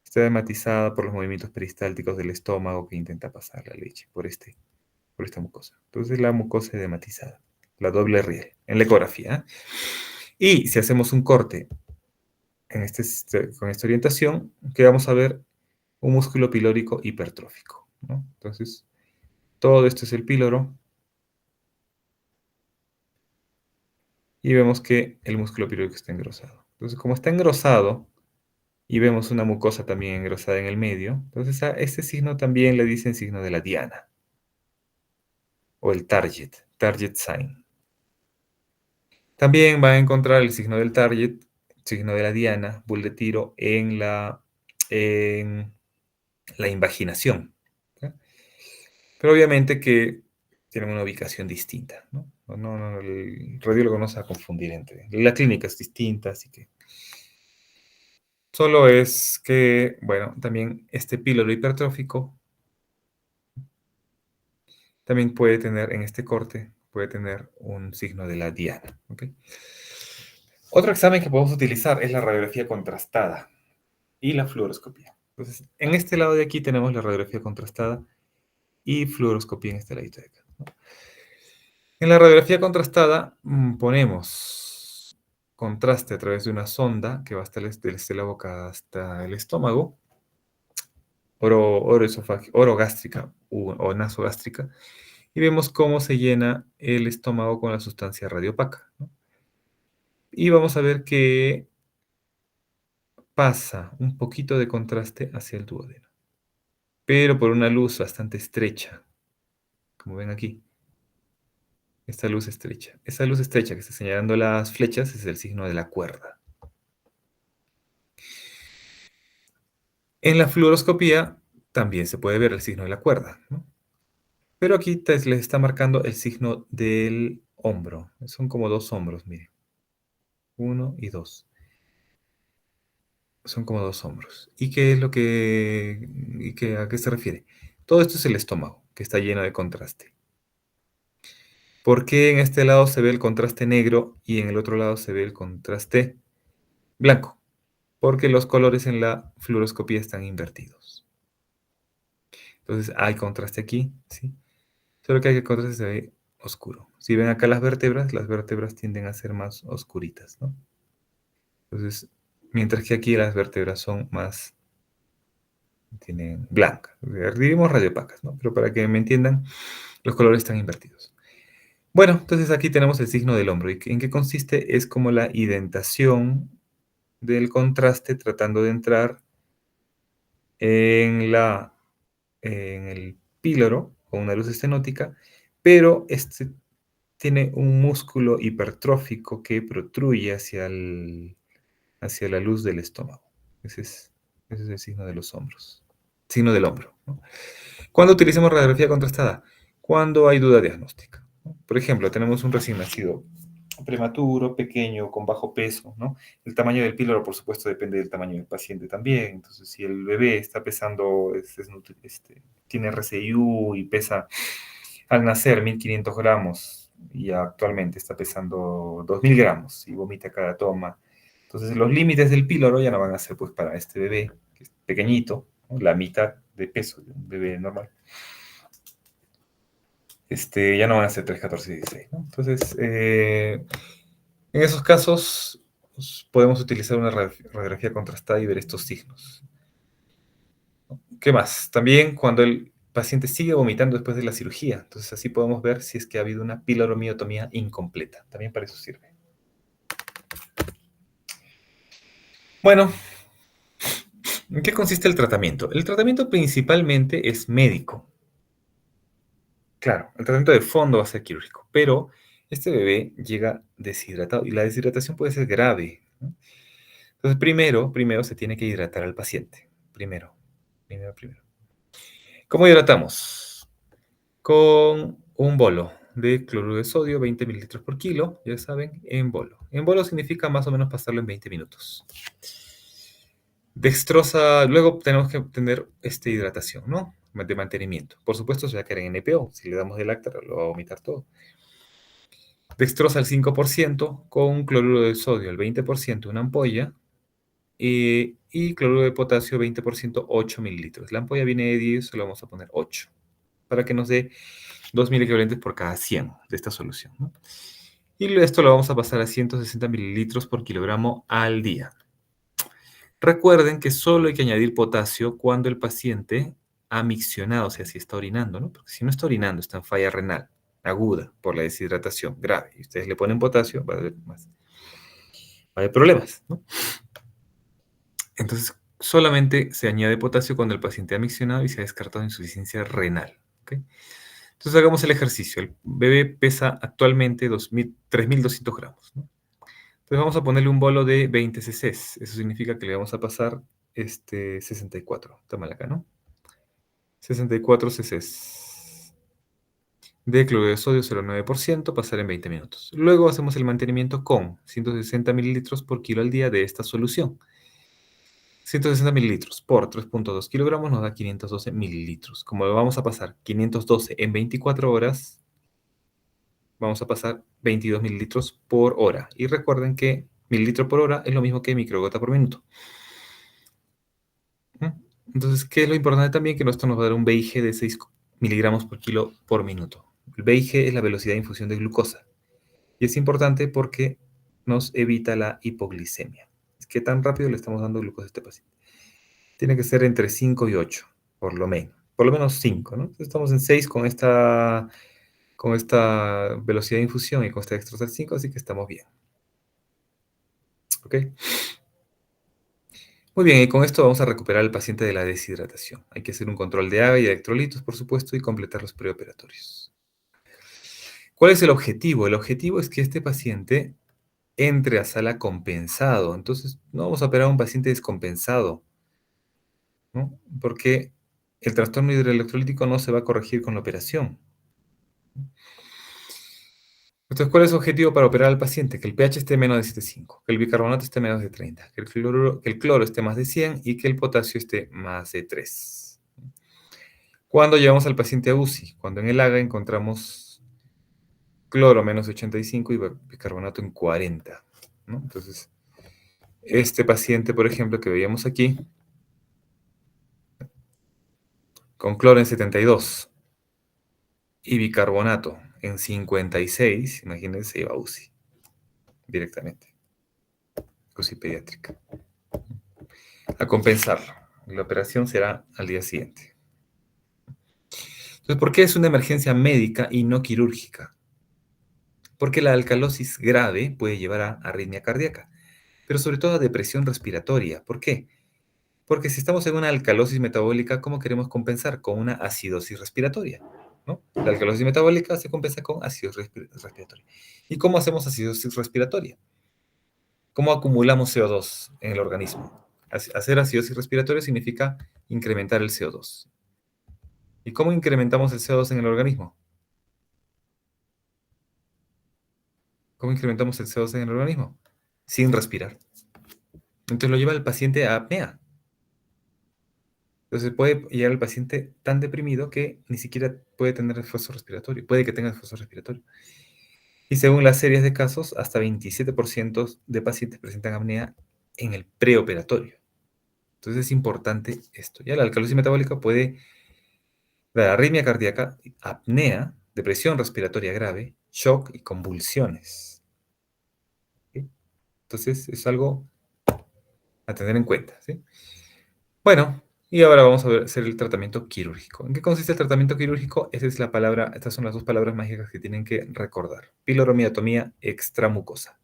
Está edematizada por los movimientos peristálticos del estómago que intenta pasar la leche por esta mucosa. Entonces la mucosa edematizada, la doble riel, en la ecografía, ¿eh? Y si hacemos un corte con esta orientación, que vamos a ver un músculo pilórico hipertrófico, ¿no? Entonces, todo esto es el píloro y vemos que el músculo pilórico está engrosado. Entonces, como está engrosado y vemos una mucosa también engrosada en el medio, entonces a este signo también le dicen signo de la diana o el target sign. También va a encontrar el signo del target, signo de la diana, bull de tiro en la invaginación, ¿sí? Pero obviamente que tienen una ubicación distinta, ¿no? El radiólogo no se va a confundir entre. La clínica es distinta, así que. Solo es que, bueno, también este píloro hipertrófico también puede tener, en este corte, puede tener un signo de la diana, ¿ok? Otro examen que podemos utilizar es la radiografía contrastada y la fluoroscopía. Entonces, en este lado de aquí tenemos la radiografía contrastada y fluoroscopía en este ladito de acá, ¿no? En la radiografía contrastada ponemos contraste a través de una sonda que va hasta desde la boca hasta el estómago, orogástrica o nasogástrica, y vemos cómo se llena el estómago con la sustancia radiopaca, ¿no? Y vamos a ver que pasa un poquito de contraste hacia el duodeno, pero por una luz bastante estrecha, como ven aquí. Esta luz estrecha. Esa luz estrecha que está señalando las flechas es el signo de la cuerda. En la fluoroscopía también se puede ver el signo de la cuerda, ¿no? Pero aquí les está marcando el signo del hombro. Son como dos hombros, miren. Uno y dos. Son como dos hombros. ¿Y qué es lo que... a qué se refiere? Todo esto es el estómago, que está lleno de contraste. ¿Por qué en este lado se ve el contraste negro y en el otro lado se ve el contraste blanco? Porque los colores en la fluoroscopía están invertidos. Entonces hay contraste aquí, ¿sí? Solo que hay que contraste se ve oscuro. Si ven acá las vértebras tienden a ser más oscuritas, ¿no? Entonces, mientras que aquí las vértebras son más, tienen blancas. Dividimos radiopacas, ¿no? Pero para que me entiendan, los colores están invertidos. Bueno, entonces aquí tenemos el signo del hombro. ¿Y en qué consiste? Es como la identación del contraste tratando de entrar en el píloro con una luz estenótica, pero este tiene un músculo hipertrófico que protruye hacia la luz del estómago. Ese es el signo de los hombros. Signo del hombro, ¿no? ¿Cuándo utilizamos radiografía contrastada? Cuando hay duda diagnóstica, ¿no? Por ejemplo, tenemos un recién nacido prematuro, pequeño, con bajo peso, ¿no? El tamaño del píloro, por supuesto, depende del tamaño del paciente también. Entonces, si el bebé está pesando, tiene RCIU y pesa al nacer 1.500 gramos y actualmente está pesando 2.000 gramos y vomita cada toma. Entonces, los límites del píloro ya no van a ser, pues, para este bebé, que es pequeñito, ¿no? La mitad de peso de un bebé normal. Ya no van a ser 3, 14 y 16, ¿no? Entonces, en esos casos, pues, podemos utilizar una radiografía contrastada y ver estos signos. ¿Qué más? También cuando el paciente sigue vomitando después de la cirugía. Entonces, así podemos ver si es que ha habido una piloromiotomía incompleta. También para eso sirve. Bueno, ¿en qué consiste el tratamiento? El tratamiento principalmente es médico. Claro, el tratamiento de fondo va a ser quirúrgico, pero este bebé llega deshidratado y la deshidratación puede ser grave, ¿no? Entonces, primero se tiene que hidratar al paciente. Primero. ¿Cómo hidratamos? Con un bolo de cloruro de sodio, 20 mililitros por kilo, ya saben, en bolo. En bolo significa más o menos pasarlo en 20 minutos. Dextrosa, luego tenemos que tener hidratación, ¿no? De mantenimiento. Por supuesto, se va a quedar en NPO. Si le damos de Lactar, lo va a vomitar todo. Dextrosa al 5%, con cloruro de sodio al 20%, una ampolla, y cloruro de potasio 20%, 8 mililitros. La ampolla viene de 10, se lo vamos a poner 8, para que nos dé 2.000 equivalentes por cada 100 de esta solución, ¿no? Y esto lo vamos a pasar a 160 mililitros por kilogramo al día. Recuerden que solo hay que añadir potasio cuando el paciente ha miccionado, o sea, si está orinando, ¿no? Porque si no está orinando, está en falla renal aguda por la deshidratación grave, y ustedes le ponen potasio, va a haber problemas, ¿no? Entonces, solamente se añade potasio cuando el paciente ha miccionado y se ha descartado insuficiencia renal, ¿ok? Entonces, hagamos el ejercicio. El bebé pesa actualmente 3.200 gramos, ¿no? Entonces, vamos a ponerle un bolo de 20 cc's. Eso significa que le vamos a pasar 64. Está mal acá, ¿no? 64 cc's de cloruro de sodio 0,9%, pasar en 20 minutos. Luego hacemos el mantenimiento con 160 mililitros por kilo al día de esta solución. 160 mililitros por 3.2 kilogramos nos da 512 mililitros. Como lo vamos a pasar 512 en 24 horas, vamos a pasar 22 mililitros por hora. Y recuerden que mililitro por hora es lo mismo que microgota por minuto. ¿Mm? Entonces, ¿qué es lo importante también? Que esto nos va a dar un VIG de 6 miligramos por kilo por minuto. El VIG es la velocidad de infusión de glucosa. Y es importante porque nos evita la hipoglicemia. ¿Qué tan rápido le estamos dando glucosa a este paciente? Tiene que ser entre 5 y 8, por lo menos. Por lo menos 5, ¿no? Entonces estamos en 6 con esta velocidad de infusión y con esta dextrosa 5, así que estamos bien. ¿Ok? Muy bien, y con esto vamos a recuperar al paciente de la deshidratación. Hay que hacer un control de agua y de electrolitos, por supuesto, y completar los preoperatorios. ¿Cuál es el objetivo? El objetivo es que este paciente entre a sala compensado. Entonces, no vamos a operar a un paciente descompensado, ¿no? Porque el trastorno hidroelectrolítico no se va a corregir con la operación. Entonces, ¿cuál es el objetivo para operar al paciente? Que el pH esté menos de 7,5, que el bicarbonato esté menos de 30, que el cloro esté más de 100 y que el potasio esté más de 3. ¿Cuándo llevamos al paciente a UCI? Cuando en el AGA encontramos cloro menos de 85 y bicarbonato en 40, ¿no? Entonces, este paciente, por ejemplo, que veíamos aquí, con cloro en 72 y bicarbonato en 56, imagínense, se iba a UCI directamente, UCI pediátrica, a compensarlo. La operación será al día siguiente. Entonces, ¿por qué es una emergencia médica y no quirúrgica? Porque la alcalosis grave puede llevar a arritmia cardíaca, pero sobre todo a depresión respiratoria. ¿Por qué? Porque si estamos en una alcalosis metabólica, ¿cómo queremos compensar? Con una acidosis respiratoria, ¿no? La alcalosis metabólica se compensa con acidosis respiratoria. ¿Y cómo hacemos acidosis respiratoria? ¿Cómo acumulamos CO2 en el organismo? Hacer acidosis respiratoria significa incrementar el CO2. ¿Y cómo incrementamos el CO2 en el organismo? ¿Cómo incrementamos el CO2 en el organismo? Sin respirar. Entonces lo lleva el paciente a apnea. Entonces puede llegar el paciente tan deprimido que ni siquiera puede tener esfuerzo respiratorio. Puede que tenga esfuerzo respiratorio. Y según las series de casos, hasta 27% de pacientes presentan apnea en el preoperatorio. Entonces es importante esto. Ya la alcalosis metabólica puede dar arritmia cardíaca, apnea, depresión respiratoria grave, shock y convulsiones. ¿Sí? Entonces es algo a tener en cuenta. ¿Sí? Bueno, y ahora vamos a ver, hacer el tratamiento quirúrgico. ¿En qué consiste el tratamiento quirúrgico? Esa es la palabra, estas son las dos palabras mágicas que tienen que recordar. Piloromiotomía extramucosa.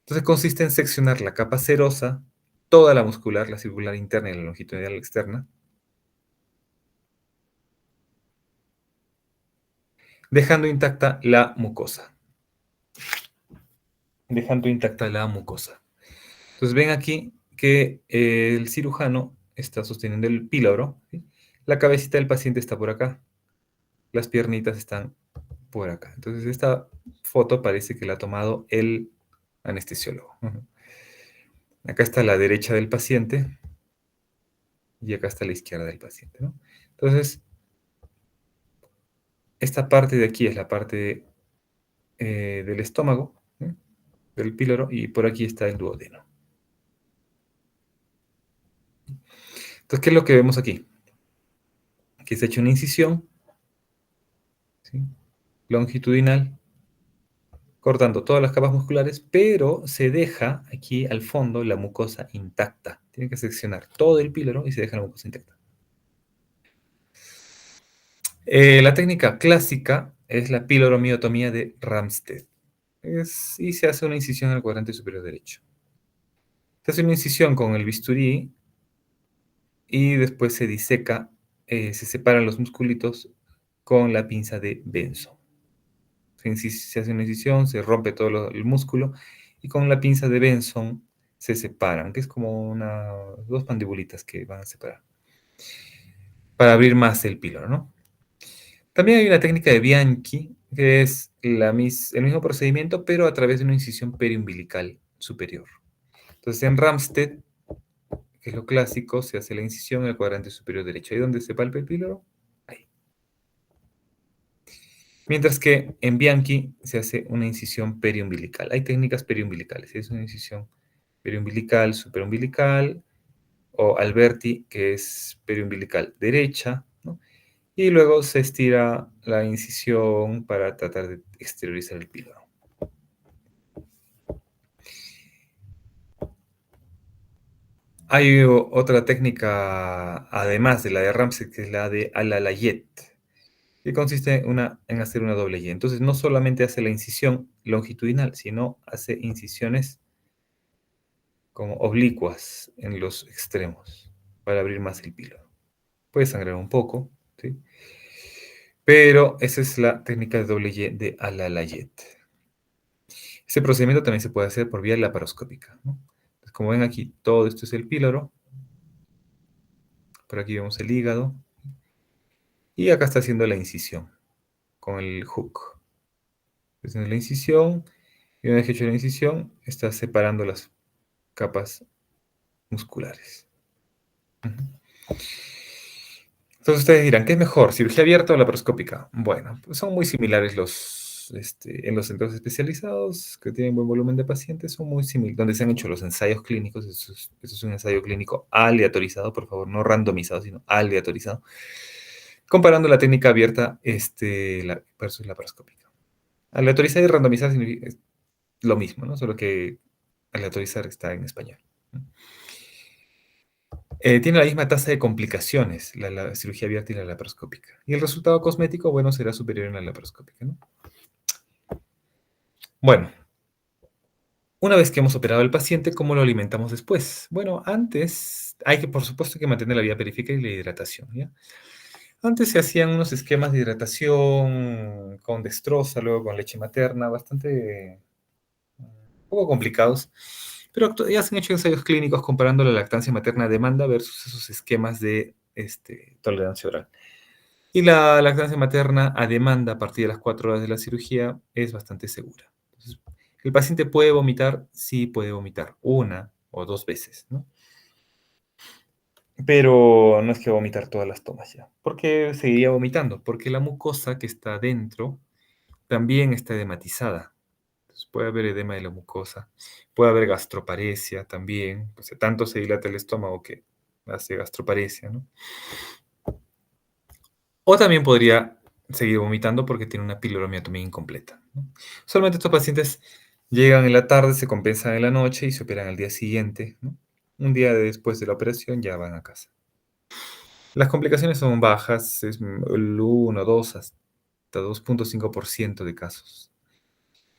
Entonces consiste en seccionar la capa serosa, toda la muscular, la circular interna y la longitudinal externa, dejando intacta la mucosa. Dejando intacta la mucosa. Entonces ven aquí que el cirujano está sosteniendo el píloro, ¿sí? La cabecita del paciente está por acá, las piernitas están por acá. Entonces esta foto parece que la ha tomado el anestesiólogo. Acá está la derecha del paciente y acá está la izquierda del paciente, ¿no? Entonces, esta parte de aquí es la parte del estómago, ¿sí? Del píloro, y por aquí está el duodeno. Entonces, ¿qué es lo que vemos aquí? Aquí se ha hecho una incisión, ¿sí? Longitudinal, cortando todas las capas musculares, pero se deja aquí al fondo la mucosa intacta. Tiene que seccionar todo el píloro y se deja la mucosa intacta. La técnica clásica es la piloromiotomía de Ramstedt. Y se hace una incisión en el cuadrante superior derecho. Se hace una incisión con el bisturí y después se diseca, se separan los musculitos con la pinza de Benson. Se hace una incisión, se rompe todo el músculo y con la pinza de Benson se separan, que es como dos mandibulitas que van a separar para abrir más el píloro, ¿no? También hay una técnica de Bianchi, que es el mismo procedimiento, pero a través de una incisión periumbilical superior. Entonces, en Ramstedt, que es lo clásico, se hace la incisión en el cuadrante superior derecho. Ahí donde se palpa el píloro, ahí. Mientras que en Bianchi se hace una incisión periumbilical. Hay técnicas periumbilicales. Es una incisión periumbilical, superumbilical, o Alberti, que es periumbilical derecha, ¿no? Y luego se estira la incisión para tratar de exteriorizar el píloro. Hay otra técnica, además de la de Ramsey, que es la de Al-Alayet, que consiste en hacer una doble Y. Entonces, no solamente hace la incisión longitudinal, sino hace incisiones como oblicuas en los extremos para abrir más el píloro. Puede sangrar un poco, ¿sí? Pero esa es la técnica de doble Y de Al-Alayet. Ese procedimiento también se puede hacer por vía laparoscópica, ¿no? Entonces, como ven aquí, todo esto es el píloro. Por aquí vemos el hígado. Y acá está haciendo la incisión con el hook. Haciendo la incisión. Y una vez que hecho la incisión, está separando las capas musculares. Entonces ustedes dirán, ¿qué es mejor, cirugía abierta o laparoscópica? Bueno, pues son muy similares en los centros especializados que tienen buen volumen de pacientes, son muy similares, donde se han hecho los ensayos clínicos, eso es un ensayo clínico aleatorizado, por favor, no randomizado, sino aleatorizado, comparando la técnica abierta versus laparoscópica. Aleatorizar y randomizar es lo mismo, ¿no? Solo que aleatorizar está en español. Tiene la misma tasa de complicaciones, la cirugía abierta y la laparoscópica. Y el resultado cosmético, bueno, será superior en la laparoscópica, ¿no? Bueno, una vez que hemos operado al paciente, ¿cómo lo alimentamos después? Bueno, antes hay que, por supuesto, que mantener la vía periférica y la hidratación, ¿ya? Antes se hacían unos esquemas de hidratación con dextrosa, luego con leche materna, bastante un poco complicados, pero ya se han hecho ensayos clínicos comparando la lactancia materna a demanda versus esos esquemas de tolerancia oral. Y la lactancia materna a demanda a partir de las 4 horas de la cirugía es bastante segura. Entonces, ¿el paciente puede vomitar? Sí, puede vomitar una o dos veces, ¿no? Pero no es que va a vomitar todas las tomas ya. ¿Por qué seguiría vomitando? Porque la mucosa que está dentro también está edematizada. Entonces, puede haber edema de la mucosa, puede haber gastroparesia también. O sea, tanto se dilata el estómago que hace gastroparesia, ¿no? O también podría seguir vomitando porque tiene una piloromiatomía incompleta, ¿no? Solamente estos pacientes llegan en la tarde, se compensan en la noche y se operan al día siguiente, ¿no? Un día después de la operación ya van a casa. Las complicaciones son bajas, es el 1, 2, hasta 2,5% de casos.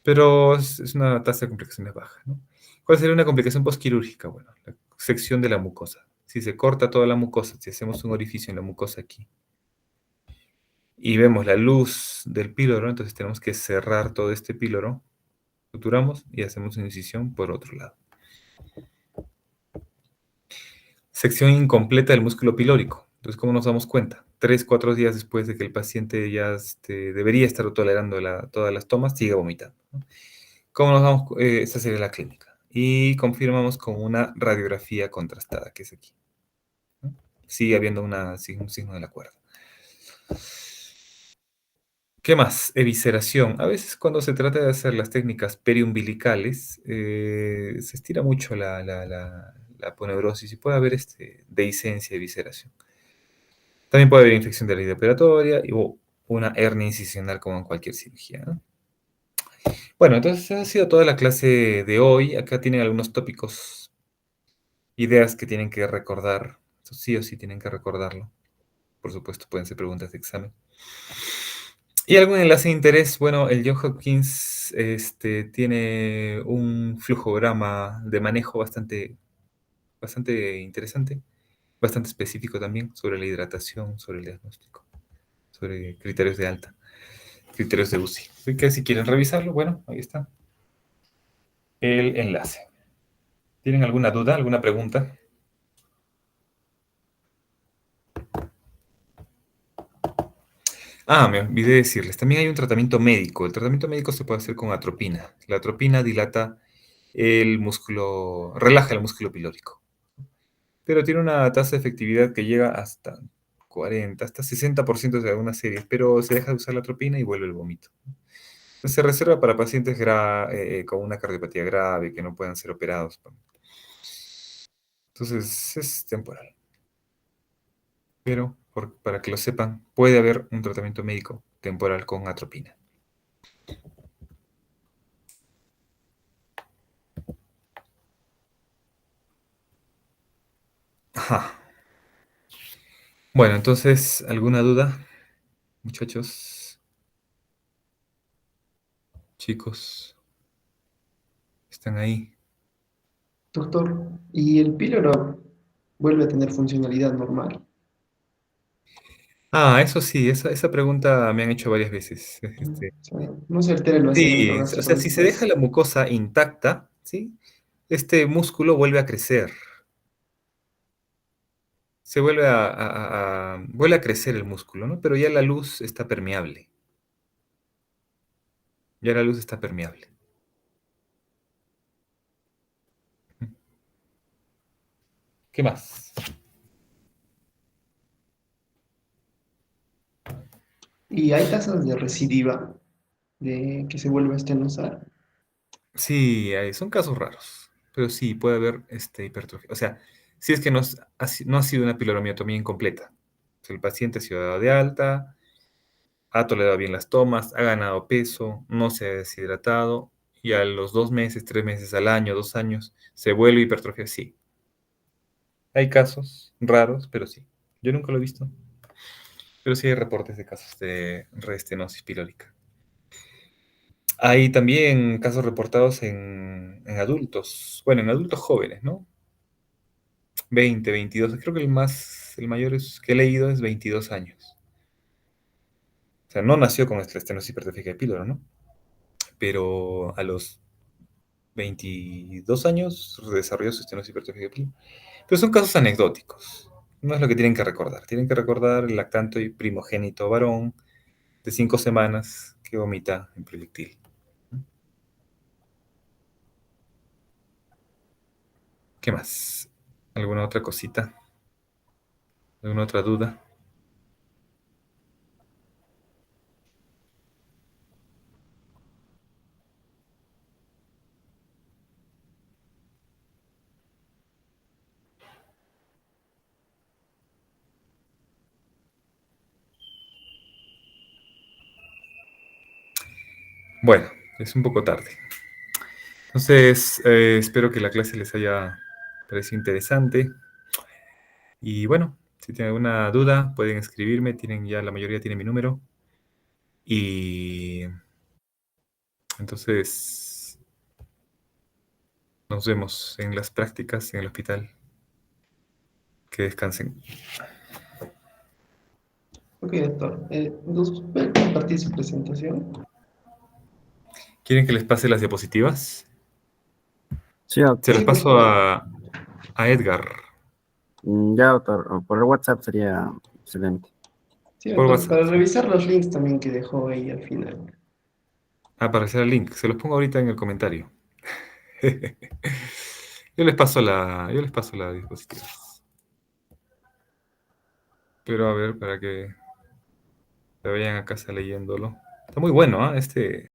Pero es una tasa de complicaciones baja, ¿no? ¿Cuál sería una complicación posquirúrgica? Bueno, la sección de la mucosa. Si se corta toda la mucosa, si hacemos un orificio en la mucosa aquí y vemos la luz del píloro, entonces tenemos que cerrar todo este píloro, suturamos y hacemos una incisión por otro lado. Sección incompleta del músculo pilórico. Entonces, ¿cómo nos damos cuenta? 3, 4 días después de que el paciente ya debería estar tolerando todas las tomas, sigue vomitando, ¿no? ¿Cómo nos damos? Esta sería la clínica. Y confirmamos con una radiografía contrastada, que es aquí, ¿no? Sigue habiendo un signo de la cuerda. ¿Qué más? Evisceración. A veces cuando se trata de hacer las técnicas periumbilicales, se estira mucho la aponeurosis y puede haber dehiscencia, evisceración. También puede haber infección de la herida operatoria o una hernia incisional como en cualquier cirugía, ¿no? Bueno, entonces esa ha sido toda la clase de hoy. Acá tienen algunos tópicos, ideas que tienen que recordar. Eso sí o sí tienen que recordarlo. Por supuesto, pueden ser preguntas de examen. ¿Y algún enlace de interés? Bueno, el Johns Hopkins tiene un flujograma de manejo bastante interesante, bastante específico también sobre la hidratación, sobre el diagnóstico, sobre criterios de alta, criterios de UCI. Así que si quieren revisarlo, bueno, ahí está el enlace. ¿Tienen alguna duda, alguna pregunta? Ah, me olvidé decirles, también hay un tratamiento médico. El tratamiento médico se puede hacer con atropina. La atropina dilata el músculo, relaja el músculo pilórico, pero tiene una tasa de efectividad que llega hasta 40, hasta 60% de algunas series, pero se deja de usar la atropina y vuelve el vómito. Se reserva para pacientes con una cardiopatía grave que no puedan ser operados. Entonces es temporal, pero para que lo sepan, puede haber un tratamiento médico temporal con atropina. Ajá. Bueno, entonces, ¿alguna duda, muchachos, chicos? ¿Están ahí? Doctor, ¿y el píloro vuelve a tener funcionalidad normal? Ah, eso sí, esa pregunta me han hecho varias veces. O sea, no se altera el vaciamiento Sí, o sea, gástrico si se deja después. la mucosa intacta, ¿sí? Este músculo vuelve a crecer. Se vuelve a crecer el músculo, ¿no? Pero ya la luz está permeable. Ya la luz está permeable. ¿Qué más? ¿Y hay tasas de recidiva de que se vuelve a estenosar? Sí, son casos raros, pero sí puede haber hipertrofia. O sea, si es que no ha sido una piloromiatomía incompleta. O sea, el paciente ha sido dado de alta, ha tolerado bien las tomas, ha ganado peso, no se ha deshidratado y a los 2 meses, 3 meses al año, 2 años, se vuelve hipertrofia. Sí, hay casos raros, pero sí. Yo nunca lo he visto, pero sí hay reportes de casos de reestenosis pilórica. Hay también casos reportados en adultos, bueno, en adultos jóvenes, ¿no? 20, 22, creo que el mayor que he leído es 22 años. O sea, no nació con esta estenosis hipertrófica de píloro, ¿no? Pero a los 22 años desarrolló su estenosis hipertrófica de píloro. Pero son casos anecdóticos. No es lo que tienen que recordar. Tienen que recordar el lactante y primogénito varón de 5 semanas que vomita en proyectil. ¿Qué más? ¿Alguna otra cosita? ¿Alguna otra duda? Bueno, es un poco tarde. Entonces, espero que la clase les haya parecido interesante. Y bueno, si tienen alguna duda, pueden escribirme. La mayoría tiene mi número. Y entonces, nos vemos en las prácticas en el hospital. Que descansen. Ok, doctor. ¿Nos puede compartir su presentación? ¿Quieren que les pase las diapositivas? Sí, Se doctor. las Sí, por paso favor. a Edgar Ya, doctor. O por el WhatsApp sería excelente. Sí, por doctor, WhatsApp. para ¿Sí? revisar los links también que dejó ahí al final. Aparecerá el link. Se los pongo ahorita en el comentario. Yo les paso las diapositivas. Pero a ver, para que se vayan a casa leyéndolo. Está muy bueno, ¿ah?